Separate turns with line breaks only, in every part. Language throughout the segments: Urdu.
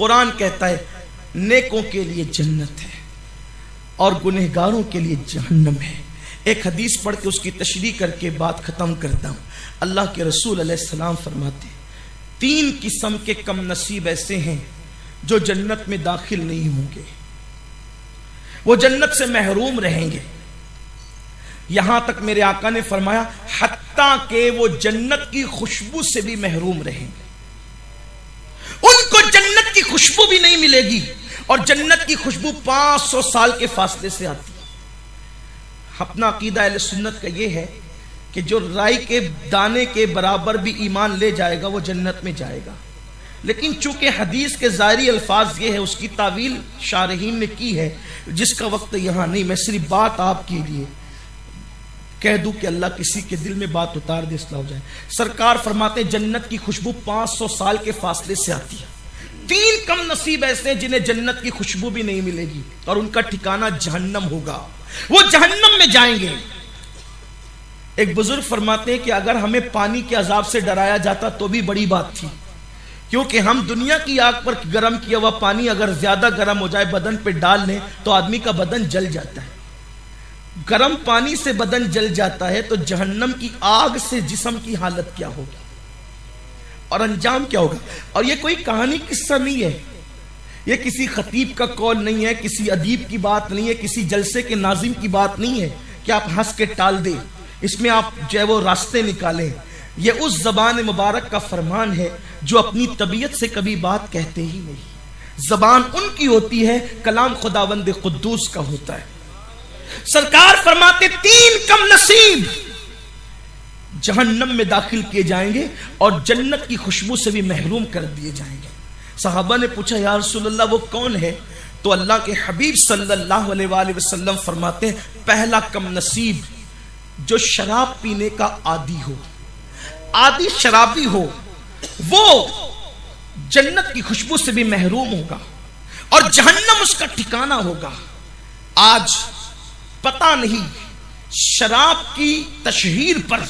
قرآن کہتا ہے نیکوں کے لیے جنت ہے اور گنہگاروں کے لیے جہنم ہے. ایک حدیث پڑھ کے اس کی تشریح کر کے بات ختم کرتا ہوں. اللہ کے رسول علیہ السلام فرماتے ہیں 3 قسم کے کم نصیب ایسے ہیں جو جنت میں داخل نہیں ہوں گے، وہ جنت سے محروم رہیں گے. یہاں تک میرے آقا نے فرمایا حتیٰ کہ وہ جنت کی خوشبو سے بھی محروم رہیں گے. ان کو جنت کی خوشبو بھی نہیں ملے گی، اور جنت کی خوشبو 500 سال کے فاصلے سے آتی ہے. اپنا عقیدہ اہل سنت کا یہ ہے کہ جو رائی کے دانے کے برابر بھی ایمان لے جائے گا وہ جنت میں جائے گا. لیکن چونکہ حدیث کے ظاہری الفاظ یہ ہے، اس کی تعویل شارحین نے کی ہے جس کا وقت یہاں نہیں. میں صرف بات آپ کے لیے کہہ دوں کہ اللہ کسی کے دل میں بات اتار دے، اصلاح ہو جائے. سرکار فرماتے ہیں جنت کی خوشبو 500 سال کے فاصلے سے آتی ہے. 3 کم نصیب ایسے ہیں جنہیں جنت کی خوشبو بھی نہیں ملے گی اور ان کا ٹھکانہ جہنم ہوگا، وہ جہنم میں جائیں گے. ایک بزرگ فرماتے ہیں کہ اگر ہمیں پانی کے عذاب سے ڈرایا جاتا تو بھی بڑی بات تھی، کیونکہ ہم دنیا کی آگ پر گرم کیا ہوا پانی اگر زیادہ گرم ہو جائے بدن پہ ڈال لیں تو آدمی کا بدن جل جاتا ہے. گرم پانی سے بدن جل جاتا ہے تو جہنم کی آگ سے جسم کی حالت کیا ہوگی اور انجام کیا ہوگا. اور یہ کوئی کہانی قصہ نہیں ہے، یہ کسی خطیب کا قول نہیں ہے، کسی ادیب کی بات نہیں ہے، کسی جلسے کے ناظم کی بات نہیں ہے کہ آپ ہنس کے ٹال دیں. اس میں آپ جو ہے وہ راستے نکالیں. یہ اس زبان مبارک کا فرمان ہے جو اپنی طبیعت سے کبھی بات کہتے ہی نہیں. زبان ان کی ہوتی ہے، کلام خداوند قدوس کا ہوتا ہے. سرکار فرماتے 3 کم نصیب جہنم میں داخل کیے جائیں گے اور جنت کی خوشبو سے بھی محروم کر دیے جائیں گے. صحابہ نے پوچھا یا رسول اللہ وہ کون ہے؟ تو اللہ کے حبیب صلی اللہ علیہ وآلہ وسلم فرماتے ہیں پہلا کم نصیب جو شراب پینے کا عادی ہو، عادی شرابی ہو، وہ جنت کی خوشبو سے بھی محروم ہوگا اور جہنم اس کا ٹھکانہ ہوگا. آج پتہ نہیں شراب کی تشہیر پر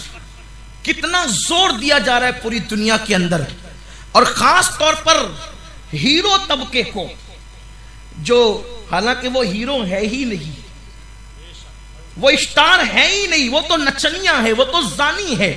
کتنا زور دیا جا رہا ہے پوری دنیا کے اندر، اور خاص طور پر ہیرو طبقے کو، جو حالانکہ وہ ہیرو ہے ہی نہیں، وہ اسٹار ہے ہی نہیں، وہ تو نچنیاں ہے، وہ تو زانی ہے.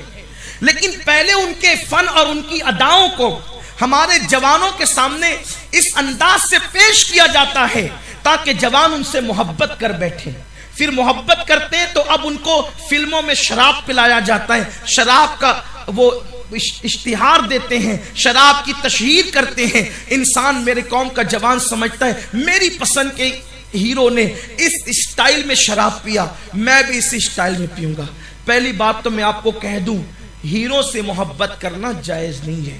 لیکن پہلے ان کے فن اور ان کی اداؤں کو ہمارے جوانوں کے سامنے اس انداز سے پیش کیا جاتا ہے تاکہ جوان ان سے محبت کر بیٹھے. پھر محبت کرتے ہیں تو اب ان کو فلموں میں شراب پلایا جاتا ہے، شراب کا وہ اشتہار دیتے ہیں، شراب کی تشہیر کرتے ہیں. انسان، میرے قوم کا جوان سمجھتا ہے میری پسند کے ہیرو نے اس اسٹائل میں شراب پیا، میں بھی اس اسٹائل میں پیوں گا. پہلی بات تو میں آپ کو کہہ دوں ہیرو سے محبت کرنا جائز نہیں ہے.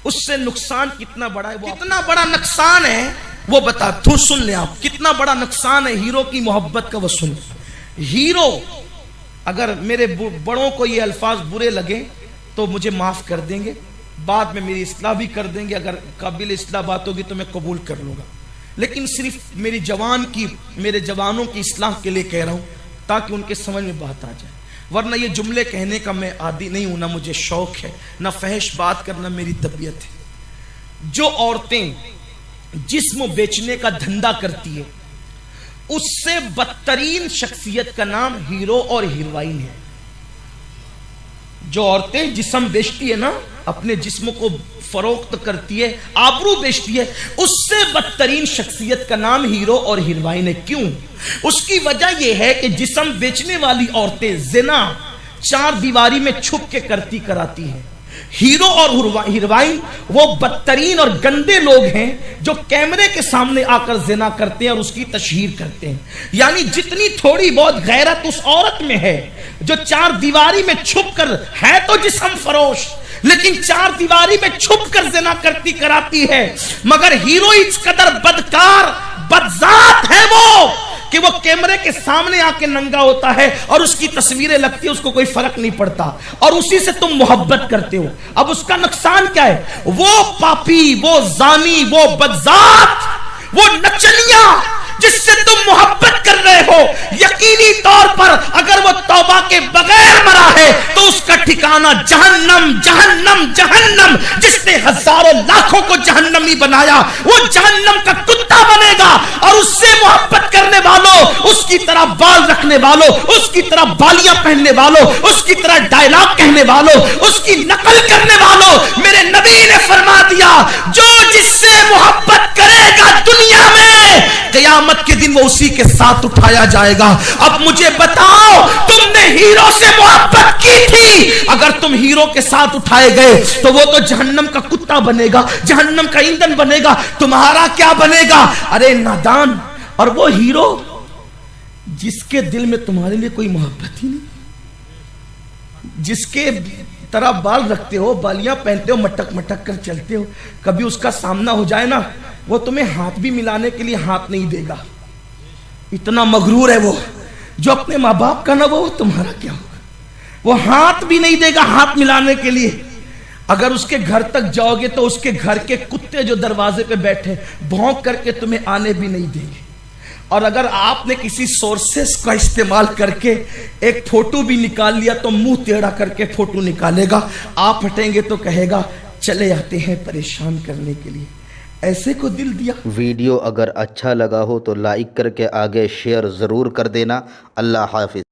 اس سے نقصان کتنا بڑا ہے، وہ کتنا بڑا نقصان ہے وہ بتا تو سن لیں آپ. کتنا بڑا نقصان ہے ہیرو کی محبت کا وہ سن. ہیرو، اگر میرے بڑوں کو یہ الفاظ برے لگے تو مجھے معاف کر دیں گے، بعد میں میری اصلاح بھی کر دیں گے، اگر قابل اصلاح بات ہوگی تو میں قبول کر لوں گا. لیکن صرف میرے جوانوں کی اصلاح کے لیے کہہ رہا ہوں تاکہ ان کے سمجھ میں بات آ جائے. ورنہ یہ جملے کہنے کا میں عادی نہیں ہوں، نہ مجھے شوق ہے، نہ فحش بات کرنا میری طبیعت ہے. جو عورتیں جسم بیچنے کا دھندا کرتی ہے اس سے بدترین شخصیت کا نام ہیرو اور ہیروئن ہے. جو عورتیں جسم بیچتی ہے نا، اپنے جسم کو فروخت کرتی ہے، آبرو بیچتی ہے، اس سے بدترین شخصیت کا نام ہیرو اور ہیروئن ہے. کیوں؟ اس کی وجہ یہ ہے کہ جسم بیچنے والی عورتیں زنا 4 دیواری میں چھپ کے کراتی ہیں. ہیرو اور ہیروئن وہ بدترین اور گندے لوگ ہیں جو کیمرے کے سامنے آ کر زنا کرتے ہیں اور اس کی تشہیر کرتے ہیں. یعنی جتنی تھوڑی بہت غیرت اس عورت میں ہے جو 4 دیواری میں چھپ کر ہے تو جسم فروش، لیکن 4 دیواری میں چھپ کر زنا کراتی ہے، مگر ہیرو اس قدر بدکار بدذات ہے وہ کہ وہ کیمرے کے سامنے آ کے ننگا ہوتا ہے اور اس کی تصویریں لگتی ہیں، اس کو کوئی فرق نہیں پڑتا اور اسی سے تم محبت کرتے ہو. اب اس کا نقصان کیا ہے؟ وہ پاپی، وہ زانی، وہ بدذات، وہ نچنیاں جس سے تم محبت کر رہے ہو یقینی طور پر اگر وہ توبہ کے بغیر مرا ہے تو اس کا ٹھکانہ جہنم جہنم جہنم. جس نے ہزاروں لاکھوں کو جہنمی بنایا وہ جہنم کا کتا بنے گا. اور اس سے محبت کرنے والوں, اس کی طرح بال رکھنے والوں, اس کی طرح بالیاں پہننے والوں, اس کی طرح ڈائلاگ کہنے والوں, اس کی نقل کرنے والوں, میرے نبی نے فرما دیا جو جس سے محبت کرے گا دنیا میں قیامت کے دن وہ اسی کے ساتھ اٹھایا جائے گا. اب مجھے بتاؤ تم نے ہیرو سے محبت کی تھی, اگر تم ہیرو کے ساتھ اٹھائے گئے تو وہ تو جہنم کا کتا بنے گا, جہنم کا ایندھن بنے گا, تمہارا کیا بنے گا؟ ارے نادان. اور وہ ہیرو جس کے دل میں تمہارے لیے کوئی محبت ہی نہیں, جس کے طرح بال رکھتے ہو, بالیاں پہنتے ہو, مٹک مٹک کر چلتے ہو, کبھی اس کا سامنا ہو جائے نا وہ تمہیں ہاتھ بھی ملانے کے لیے ہاتھ نہیں دے گا. اتنا مغرور ہے وہ. جو اپنے ماں باپ کا نہ وہ تمہارا کیا ہوگا؟ وہ ہاتھ بھی نہیں دے گا ہاتھ ملانے کے لیے. اگر اس کے گھر تک جاؤ گے تو اس کے گھر کے کتے جو دروازے پہ بیٹھے بھونک کر کے تمہیں آنے بھی نہیں دیں گے. اور اگر آپ نے کسی سورسز کا استعمال کر کے ایک فوٹو بھی نکال لیا تو منہ ٹیڑھا کر کے فوٹو نکالے گا, آپ ہٹیں گے تو کہے گا چلے آتے ہیں پریشان کرنے کے لیے. ایسے کو دل دیا.
ویڈیو اگر اچھا لگا ہو تو لائک کر کے آگے شیئر ضرور کر دینا. اللہ حافظ.